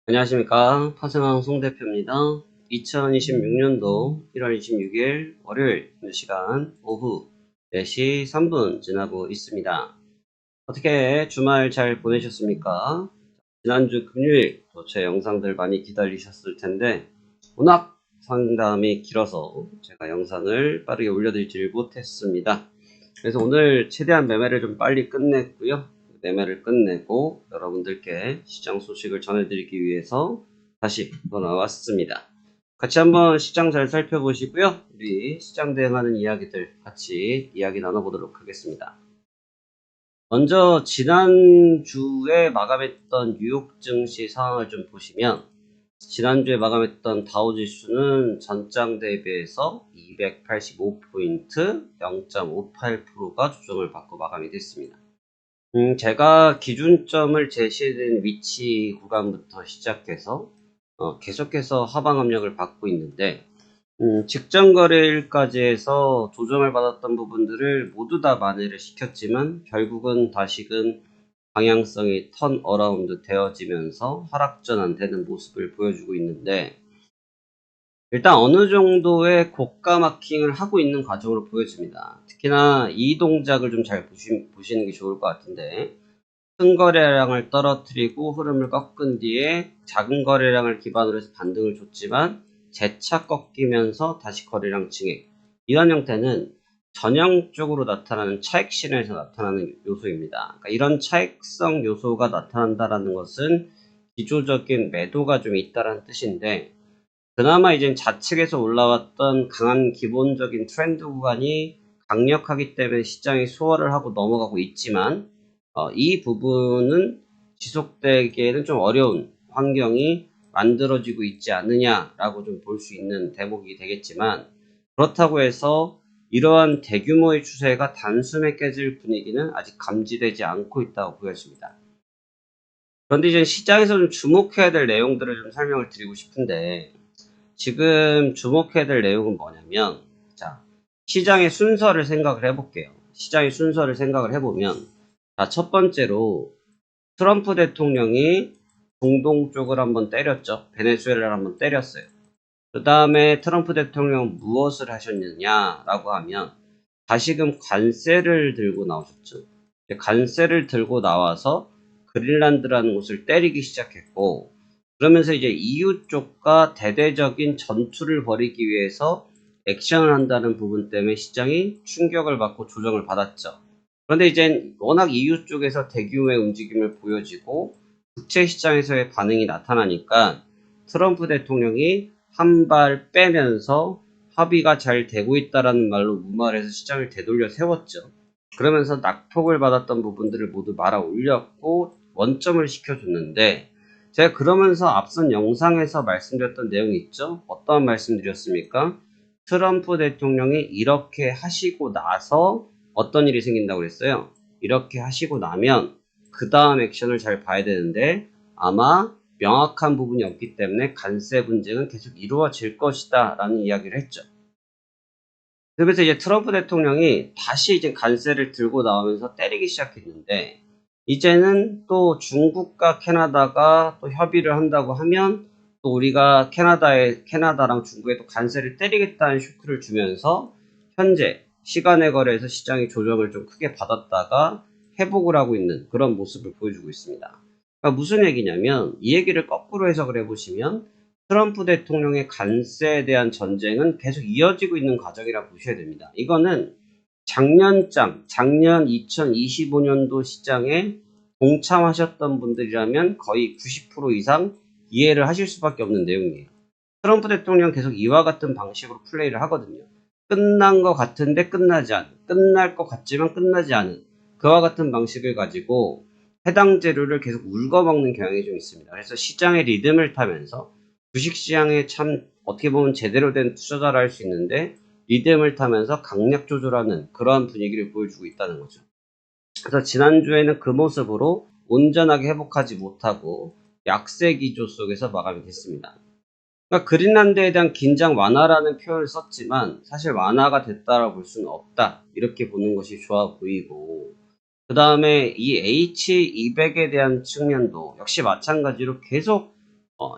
안녕하십니까. 파생왕 송 대표입니다. 2026년도 1월 26일 월요일 시간 오후 4시 3분 지나고 있습니다. 어떻게 주말 잘 보내셨습니까? 지난주 금요일 제 영상들 많이 기다리셨을 텐데 워낙 상담이 길어서 제가 영상을 빠르게 올려드리지 못했습니다. 그래서 오늘 최대한 매매를 좀 빨리 끝냈고요. 매매를 끝내고 여러분들께 시장 소식을 전해드리기 위해서 다시 돌아왔습니다. 같이 한번 시장 잘 살펴보시고요. 우리 시장 대응하는 이야기들 같이 이야기 나눠보도록 하겠습니다. 먼저 지난주에 마감했던 뉴욕 증시 상황을 좀 보시면 지난주에 마감했던 다우지수는 전장 대비해서 285포인트 0.58%가 조정을 받고 마감이 됐습니다. 제가 기준점을 제시해드린 위치 구간부터 시작해서 계속해서 하방 압력을 받고 있는데 직전 거래일까지 해서 조정을 받았던 부분들을 모두 다 만회를 시켰지만 결국은 다시금 방향성이 턴 어라운드 되어지면서 하락전환되는 모습을 보여주고 있는데 일단 어느 정도의 고가 마킹을 하고 있는 과정으로 보여집니다. 특히나 이 동작을 좀 잘 보시는 게 좋을 것 같은데 큰 거래량을 떨어뜨리고 흐름을 꺾은 뒤에 작은 거래량을 기반으로 해서 반등을 줬지만 재차 꺾이면서 다시 거래량 증액, 이런 형태는 전형적으로 나타나는 차익 신호에서 나타나는 요소입니다. 그러니까 이런 차익성 요소가 나타난다는 것은 기조적인 매도가 좀 있다는 뜻인데 그나마 이제 좌측에서 올라왔던 강한 기본적인 트렌드 구간이 강력하기 때문에 시장이 소화를 하고 넘어가고 있지만 이 부분은 지속되기에는 좀 어려운 환경이 만들어지고 있지 않느냐라고 좀 볼 수 있는 대목이 되겠지만 그렇다고 해서 이러한 대규모의 추세가 단숨에 깨질 분위기는 아직 감지되지 않고 있다고 보여집니다. 그런데 이제 시장에서 좀 주목해야 될 내용들을 좀 설명을 드리고 싶은데 지금 주목해야 될 내용은 뭐냐면 자, 시장의 순서를 생각을 해볼게요. 시장의 순서를 생각을 해보면 자, 첫 번째로 트럼프 대통령이 중동 쪽을 한번 때렸죠. 베네수엘라를 한번 때렸어요. 그 다음에 트럼프 대통령 무엇을 하셨느냐라고 하면 다시금 관세를 들고 나오셨죠. 관세를 들고 나와서 그린란드라는 곳을 때리기 시작했고 그러면서 이제 EU 쪽과 대대적인 전투를 벌이기 위해서 액션을 한다는 부분 때문에 시장이 충격을 받고 조정을 받았죠. 그런데 이제 워낙 EU 쪽에서 대규모의 움직임을 보여지고 국채 시장에서의 반응이 나타나니까 트럼프 대통령이 한 발 빼면서 합의가 잘 되고 있다라는 말로 무말해서 시장을 되돌려 세웠죠. 그러면서 낙폭을 받았던 부분들을 모두 말아 올렸고 원점을 시켜줬는데 제가 그러면서 앞선 영상에서 말씀드렸던 내용이 있죠. 어떤 말씀드렸습니까? 트럼프 대통령이 이렇게 하시고 나서 어떤 일이 생긴다고 그랬어요. 이렇게 하시고 나면 그 다음 액션을 잘 봐야 되는데 아마 명확한 부분이 없기 때문에 관세 분쟁은 계속 이루어질 것이다 라는 이야기를 했죠. 그래서 이제 트럼프 대통령이 다시 이제 관세를 들고 나오면서 때리기 시작했는데 이제는 또 중국과 캐나다가 또 협의를 한다고 하면 또 우리가 캐나다랑 중국에 또 관세를 때리겠다는 쇼크를 주면서 현재 시간의 거래에서 시장이 조정을 좀 크게 받았다가 회복을 하고 있는 그런 모습을 보여주고 있습니다. 그러니까 무슨 얘기냐면 이 얘기를 거꾸로 해석을 해보시면 트럼프 대통령의 관세에 대한 전쟁은 계속 이어지고 있는 과정이라고 보셔야 됩니다. 이거는 작년 2025년도 시장에 동참하셨던 분들이라면 거의 90% 이상 이해를 하실 수밖에 없는 내용이에요. 트럼프 대통령 계속 이와 같은 방식으로 플레이를 하거든요. 끝난 것 같은데 끝나지 않은, 끝날 것 같지만 끝나지 않은 그와 같은 방식을 가지고 해당 재료를 계속 울거먹는 경향이 좀 있습니다. 그래서 시장의 리듬을 타면서 주식시장에 참 어떻게 보면 제대로 된 투자자라 할 수 있는데 리듬을 타면서 강약 조절하는 그러한 분위기를 보여주고 있다는 거죠. 그래서 지난주에는 그 모습으로 온전하게 회복하지 못하고 약세 기조 속에서 마감이 됐습니다. 그러니까 그린란드에 대한 긴장 완화라는 표현을 썼지만 사실 완화가 됐다라고 볼 수는 없다. 이렇게 보는 것이 좋아 보이고 그 다음에 이 H200에 대한 측면도 역시 마찬가지로 계속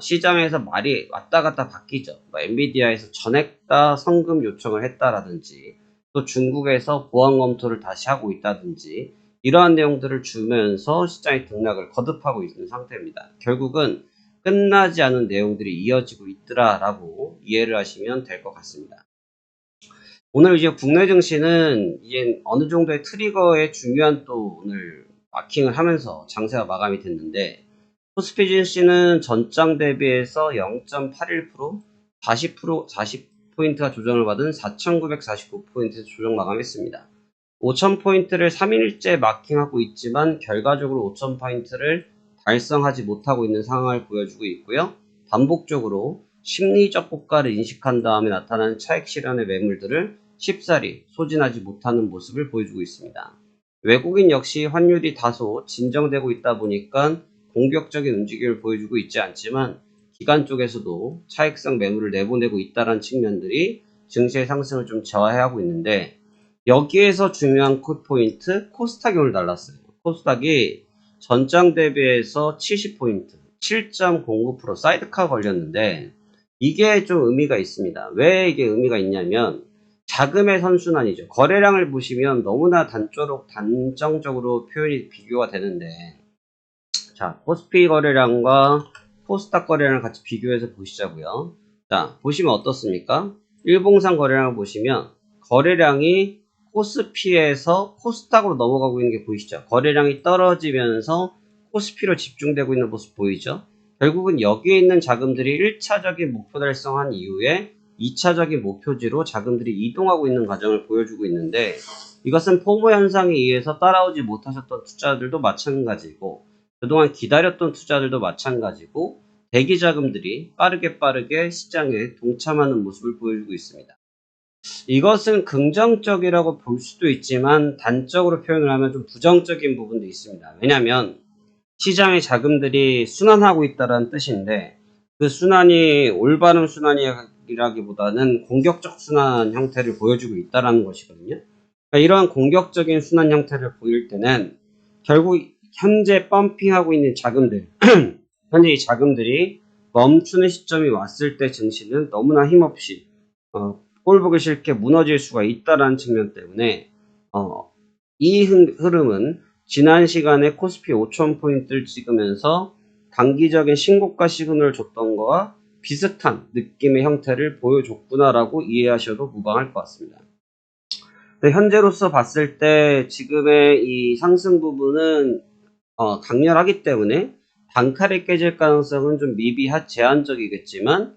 시장에서 말이 왔다 갔다 바뀌죠. 엔비디아에서 전액 다 성금 요청을 했다라든지 또 중국에서 보안 검토를 다시 하고 있다든지 이러한 내용들을 주면서 시장의 등락을 거듭하고 있는 상태입니다. 결국은 끝나지 않은 내용들이 이어지고 있더라라고 이해를 하시면 될 것 같습니다. 오늘 이제 국내 증시는 이제 어느 정도의 트리거에 중요한 또 오늘 마킹을 하면서 장세가 마감이 됐는데 코스피 증시는 전장 대비해서 0.81% 40포인트가 조정을 받은 4,949포인트에서 조정 마감했습니다. 5,000포인트를 3일째 마킹하고 있지만 결과적으로 5,000포인트를 달성하지 못하고 있는 상황을 보여주고 있고요. 반복적으로 심리적 고가를 인식한 다음에 나타나는 차익 실현의 매물들을 쉽사리 소진하지 못하는 모습을 보여주고 있습니다. 외국인 역시 환율이 다소 진정되고 있다 보니까 공격적인 움직임을 보여주고 있지 않지만 기관 쪽에서도 차익성 매물을 내보내고 있다는 측면들이 증시의 상승을 좀 저하하고 있는데 여기에서 중요한 컷포인트 코스닥이 오늘 날랐어요. 코스닥이 전장 대비해서 70포인트 7.09% 사이드카 걸렸는데 이게 좀 의미가 있습니다. 왜 이게 의미가 있냐면 자금의 선순환이죠. 거래량을 보시면 너무나 단정적으로 표현이 비교가 되는데 자, 코스피 거래량과 코스닥 거래량을 같이 비교해서 보시자고요. 자, 보시면 어떻습니까? 일봉상 거래량을 보시면 거래량이 코스피에서 코스닥으로 넘어가고 있는 게 보이시죠? 거래량이 떨어지면서 코스피로 집중되고 있는 모습 보이죠? 결국은 여기에 있는 자금들이 1차적인 목표 달성한 이후에 2차적인 목표지로 자금들이 이동하고 있는 과정을 보여주고 있는데 이것은 포모 현상에 의해서 따라오지 못하셨던 투자들도 마찬가지고 그동안 기다렸던 투자들도 마찬가지고 대기 자금들이 빠르게 시장에 동참하는 모습을 보여주고 있습니다. 이것은 긍정적이라고 볼 수도 있지만 단적으로 표현을 하면 좀 부정적인 부분도 있습니다. 왜냐하면 시장의 자금들이 순환하고 있다는 뜻인데 그 순환이 올바른 순환이라기보다는 공격적 순환 형태를 보여주고 있다는 것이거든요. 그러니까 이러한 공격적인 순환 형태를 보일 때는 결국 현재 펌핑하고 있는 자금들 현재 이 자금들이 멈추는 시점이 왔을 때 증시는 너무나 힘없이 꼴보기 싫게 무너질 수가 있다는 측면 때문에 이 흐름은 지난 시간에 코스피 5,000포인트를 찍으면서 단기적인 신고가 시그널을 줬던 거와 비슷한 느낌의 형태를 보여줬구나라고 이해하셔도 무방할 것 같습니다. 현재로서 봤을 때 지금의 이 상승 부분은 강렬하기 때문에 단칼에 깨질 가능성은 좀 제한적이겠지만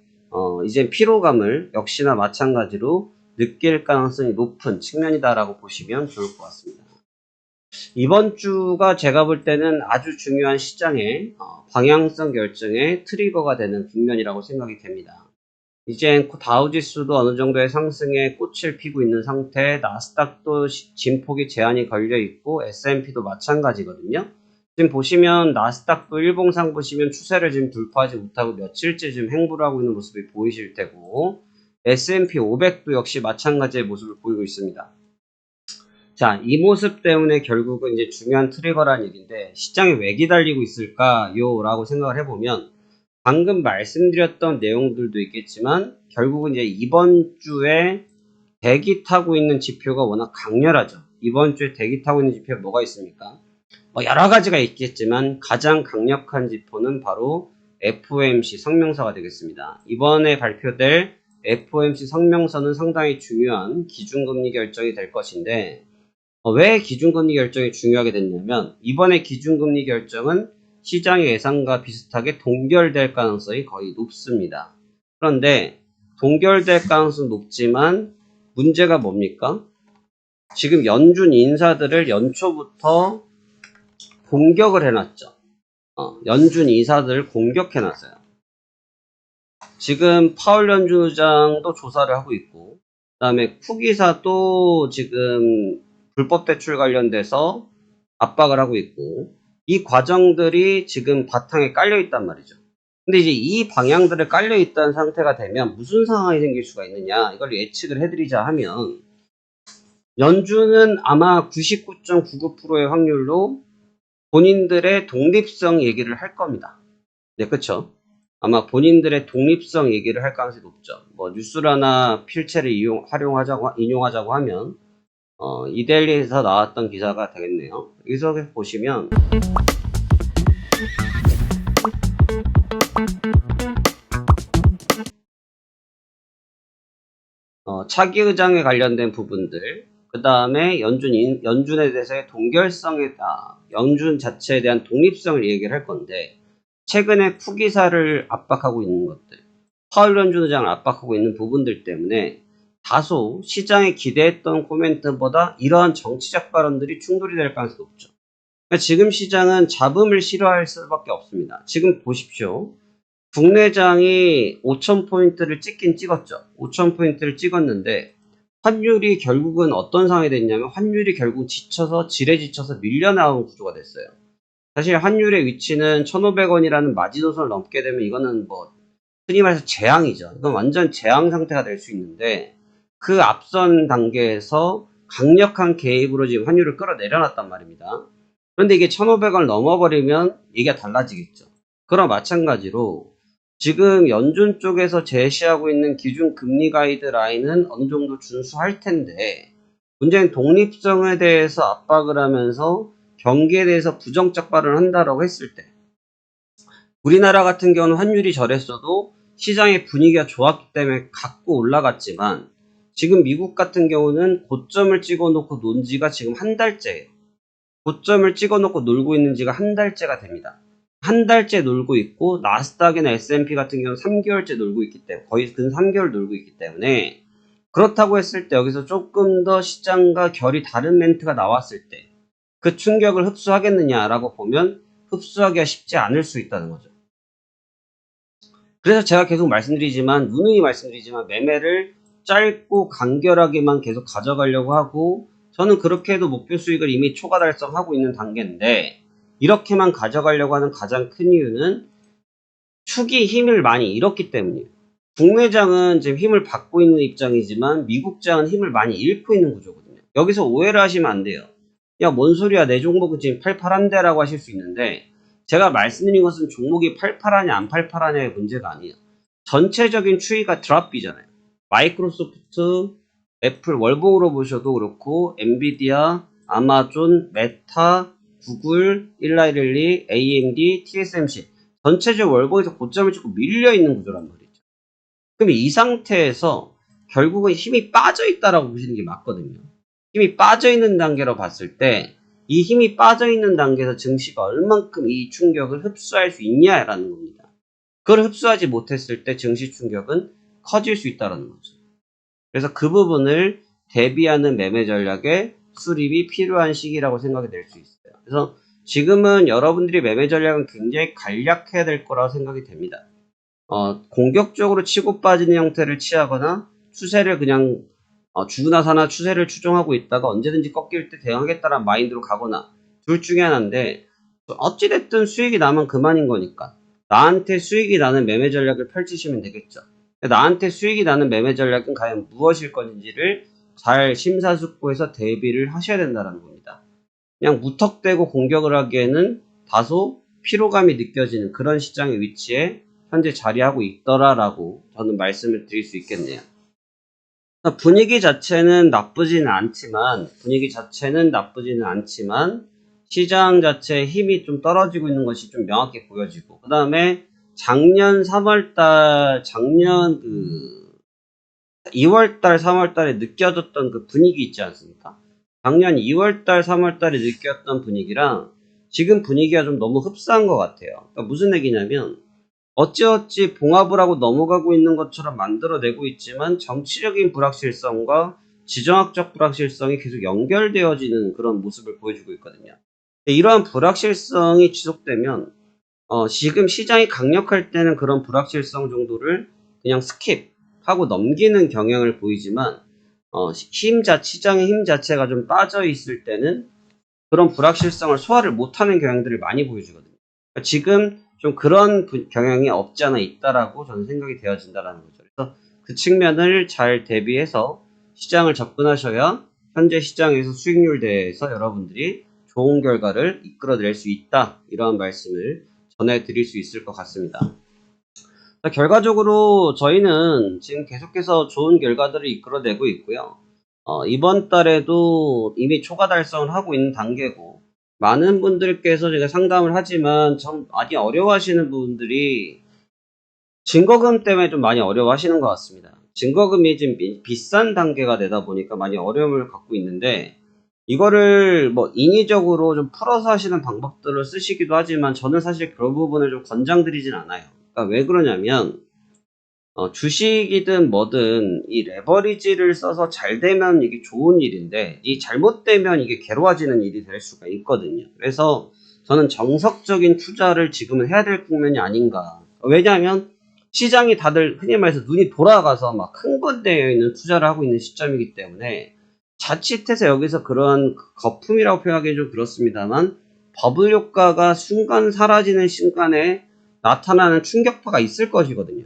이제 피로감을 역시나 마찬가지로 느낄 가능성이 높은 측면이다라고 보시면 좋을 것 같습니다. 이번 주가 제가 볼 때는 아주 중요한 시장의 방향성 결정의 트리거가 되는 국면이라고 생각이 됩니다. 이제 다우지수도 어느 정도의 상승에 꽃을 피고 있는 상태, 나스닥도 진폭이 제한이 걸려 있고 S&P도 마찬가지거든요. 지금 보시면 나스닥도 일봉상 보시면 추세를 지금 돌파하지 못하고 며칠째 지금 행보를 하고 있는 모습이 보이실 테고 S&P 500도 역시 마찬가지의 모습을 보이고 있습니다. 자, 이 모습 때문에 결국은 이제 중요한 트리거라는 얘기인데 시장이 왜 기다리고 있을까요? 라고 생각을 해보면 방금 말씀드렸던 내용들도 있겠지만 결국은 이제 이번 주에 대기 타고 있는 지표가 워낙 강렬하죠. 이번 주에 대기 타고 있는 지표가 뭐가 있습니까? 여러 가지가 있겠지만 가장 강력한 지표는 바로 FOMC 성명서가 되겠습니다. 이번에 발표될 FOMC 성명서는 상당히 중요한 기준금리 결정이 될 것인데 왜 기준금리 결정이 중요하게 됐냐면 이번에 기준금리 결정은 시장의 예상과 비슷하게 동결될 가능성이 거의 높습니다. 그런데 동결될 가능성은 높지만 문제가 뭡니까? 지금 연준 인사들을 연초부터 공격을 해놨죠. 연준 인사들을 공격해놨어요. 지금 파월 연준 의장도 조사를 하고 있고 그 다음에 쿡 이사도 지금 불법 대출 관련돼서 압박을 하고 있고 이 과정들이 지금 바탕에 깔려 있단 말이죠. 근데 이제 이 방향들을 깔려 있다는 상태가 되면 무슨 상황이 생길 수가 있느냐 이걸 예측을 해드리자 하면 연준은 아마 99.99%의 확률로 본인들의 독립성 얘기를 할 겁니다. 네, 그쵸? 아마 본인들의 독립성 얘기를 할 가능성이 높죠. 뭐 뉴스라나 필체를 인용하자고 하면 이데일리에서 나왔던 기사가 되겠네요. 여기서 보시면 차기 의장에 관련된 부분들, 그 다음에 연준에 대해서의 연준 자체에 대한 독립성을 얘기를 할 건데, 최근에 쿠기사를 압박하고 있는 것들, 파월 연준 의장을 압박하고 있는 부분들 때문에 다소 시장이 기대했던 코멘트보다 이러한 정치적 발언들이 충돌이 될 가능성이 높죠. 그러니까 지금 시장은 잡음을 싫어할 수밖에 없습니다. 지금 보십시오. 국내장이 5,000포인트를 찍긴 찍었죠. 5,000포인트를 찍었는데 환율이 결국은 어떤 상황이 됐냐면 환율이 결국 지레 지쳐서 밀려나온 구조가 됐어요. 사실 환율의 위치는 1,500원이라는 마지노선을 넘게 되면 이거는 뭐 흔히 말해서 재앙이죠. 이건 완전 재앙 상태가 될 수 있는데 그 앞선 단계에서 강력한 개입으로 지금 환율을 끌어내려놨단 말입니다. 그런데 이게 1,500원을 넘어버리면 얘기가 달라지겠죠. 그럼 마찬가지로 지금 연준 쪽에서 제시하고 있는 기준 금리 가이드라인은 어느 정도 준수할 텐데 문제는 독립성에 대해서 압박을 하면서 경기에 대해서 부정적 발언을 한다라고 했을 때 우리나라 같은 경우는 환율이 저랬어도 시장의 분위기가 좋았기 때문에 갖고 올라갔지만 지금 미국 같은 경우는 고점을 찍어놓고 논 지가 지금 한 달째예요. 고점을 찍어놓고 놀고 있는 지가 한 달째가 됩니다. 한 달째 놀고 있고 나스닥이나 S&P 같은 경우는 3개월째 놀고 있기 때문에 거의 근 3개월 놀고 있기 때문에 그렇다고 했을 때 여기서 조금 더 시장과 결이 다른 멘트가 나왔을 때 그 충격을 흡수하겠느냐라고 보면 흡수하기가 쉽지 않을 수 있다는 거죠. 그래서 제가 계속 누누이 말씀드리지만 매매를 짧고 간결하게만 계속 가져가려고 하고 저는 그렇게 해도 목표 수익을 이미 초과 달성하고 있는 단계인데 이렇게만 가져가려고 하는 가장 큰 이유는 축이 힘을 많이 잃었기 때문이에요. 국내장은 지금 힘을 받고 있는 입장이지만 미국장은 힘을 많이 잃고 있는 구조거든요. 여기서 오해를 하시면 안 돼요. 야, 뭔 소리야, 내 종목은 지금 팔팔한데 라고 하실 수 있는데 제가 말씀드린 것은 종목이 팔팔하냐 안 팔팔하냐의 문제가 아니에요. 전체적인 추이가 드랍이잖아요. 마이크로소프트, 애플 월봉으로 보셔도 그렇고 엔비디아, 아마존, 메타, 구글, 일라이릴리, AMD, TSMC 전체적 월봉에서 고점을 찍고 밀려있는 구조란 말이죠. 그럼 이 상태에서 결국은 힘이 빠져있다라고 보시는 게 맞거든요. 힘이 빠져있는 단계로 봤을 때 이 힘이 빠져있는 단계에서 증시가 얼만큼 이 충격을 흡수할 수 있냐라는 겁니다. 그걸 흡수하지 못했을 때 증시 충격은 커질 수 있다는 거죠. 그래서 그 부분을 대비하는 매매 전략의 수립이 필요한 시기라고 생각이 될 수 있어요. 그래서 지금은 여러분들이 매매 전략은 굉장히 간략해야 될 거라고 생각이 됩니다. 공격적으로 치고 빠지는 형태를 취하거나 추세를 그냥 주나 사나 추세를 추종하고 있다가 언제든지 꺾일 때 대응하겠다는 마인드로 가거나 둘 중에 하나인데 어찌됐든 수익이 나면 그만인 거니까 나한테 수익이 나는 매매 전략을 펼치시면 되겠죠. 나한테 수익이 나는 매매 전략은 과연 무엇일 건지를 잘 심사숙고해서 대비를 하셔야 된다는 겁니다. 그냥 무턱대고 공격을 하기에는 다소 피로감이 느껴지는 그런 시장의 위치에 현재 자리하고 있더라라고 저는 말씀을 드릴 수 있겠네요. 분위기 자체는 나쁘지는 않지만 시장 자체의 힘이 좀 떨어지고 있는 것이 좀 명확히 보여지고 그 다음에 작년 2월달 3월달에 느껴졌던 그 분위기 있지 않습니까? 작년 2월달 3월달에 느꼈던 분위기랑 지금 분위기가 좀 너무 흡사한 것 같아요. 그러니까 무슨 얘기냐면 어찌어찌 봉합을 하고 넘어가고 있는 것처럼 만들어내고 있지만 정치적인 불확실성과 지정학적 불확실성이 계속 연결되어지는 그런 모습을 보여주고 있거든요. 이러한 불확실성이 지속되면 지금 시장이 강력할 때는 그런 불확실성 정도를 그냥 스킵하고 넘기는 경향을 보이지만 시장의 힘 자체가 좀 빠져 있을 때는 그런 불확실성을 소화를 못하는 경향들을 많이 보여주거든요. 그러니까 지금 좀 그런 경향이 없지 않아 있다라고 저는 생각이 되어진다라는 거죠. 그래서 그 측면을 잘 대비해서 시장을 접근하셔야 현재 시장에서 수익률 대해서 여러분들이 좋은 결과를 이끌어낼 수 있다. 이러한 말씀을 전해드릴 수 있을 것 같습니다. 결과적으로 저희는 지금 계속해서 좋은 결과들을 이끌어내고 있고요. 이번 달에도 이미 초과 달성을 하고 있는 단계고, 많은 분들께서 제가 상담을 하지만 좀 많이 어려워하시는 분들이 증거금 때문에 좀 많이 어려워하시는 것 같습니다. 증거금이 지금 비싼 단계가 되다 보니까 많이 어려움을 갖고 있는데, 이거를 뭐 인위적으로 좀 풀어서 하시는 방법들을 쓰시기도 하지만 저는 사실 그 부분을 좀 권장드리진 않아요. 그러니까 왜 그러냐면 주식이든 뭐든 이 레버리지를 써서 잘 되면 이게 좋은 일인데 이 잘못되면 이게 괴로워지는 일이 될 수가 있거든요. 그래서 저는 정석적인 투자를 지금은 해야 될 국면이 아닌가. 왜냐하면 시장이 다들 흔히 말해서 눈이 돌아가서 막 흥분되어 있는 투자를 하고 있는 시점이기 때문에 자칫해서 여기서 그런 거품이라고 표현하기 좀 그렇습니다만 버블 효과가 순간 사라지는 순간에 나타나는 충격파가 있을 것이거든요.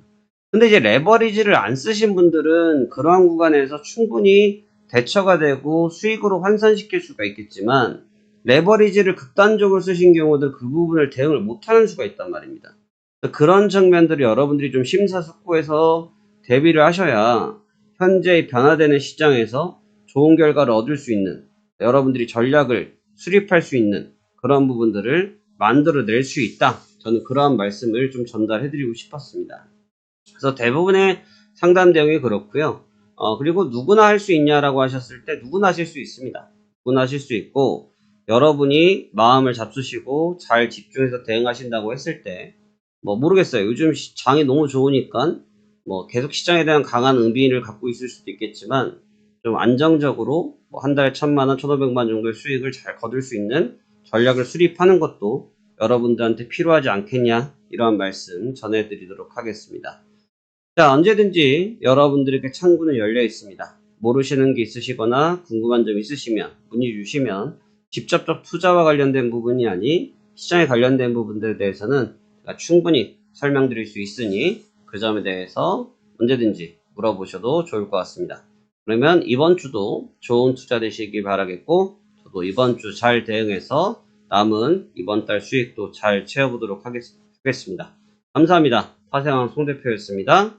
근데 이제 레버리지를 안 쓰신 분들은 그러한 구간에서 충분히 대처가 되고 수익으로 환산시킬 수가 있겠지만 레버리지를 극단적으로 쓰신 경우들 그 부분을 대응을 못하는 수가 있단 말입니다. 그런 측면들을 여러분들이 좀 심사숙고해서 대비를 하셔야 현재 변화되는 시장에서 좋은 결과를 얻을 수 있는 여러분들이 전략을 수립할 수 있는 그런 부분들을 만들어낼 수 있다. 저는 그러한 말씀을 좀 전달해드리고 싶었습니다. 그래서 대부분의 상담 내용이 그렇고요. 그리고 누구나 할 수 있냐라고 하셨을 때 누구나 하실 수 있습니다. 누구나 하실 수 있고 여러분이 마음을 잡수시고 잘 집중해서 대응하신다고 했을 때 뭐 모르겠어요. 요즘 장이 너무 좋으니까 뭐 계속 시장에 대한 강한 의미를 갖고 있을 수도 있겠지만 좀 안정적으로 뭐 한 달에 1,000만원, 1,500만 정도의 수익을 잘 거둘 수 있는 전략을 수립하는 것도 여러분들한테 필요하지 않겠냐 이러한 말씀 전해드리도록 하겠습니다. 자, 언제든지 여러분들에게 창구는 열려 있습니다. 모르시는 게 있으시거나 궁금한 점 있으시면 문의 주시면 직접적 투자와 관련된 부분이 아닌 시장에 관련된 부분들에 대해서는 제가 충분히 설명드릴 수 있으니 그 점에 대해서 언제든지 물어보셔도 좋을 것 같습니다. 그러면 이번 주도 좋은 투자 되시길 바라겠고 저도 이번 주 잘 대응해서 남은 이번 달 수익도 잘 채워보도록 하겠습니다. 감사합니다. 화생왕 송 대표였습니다.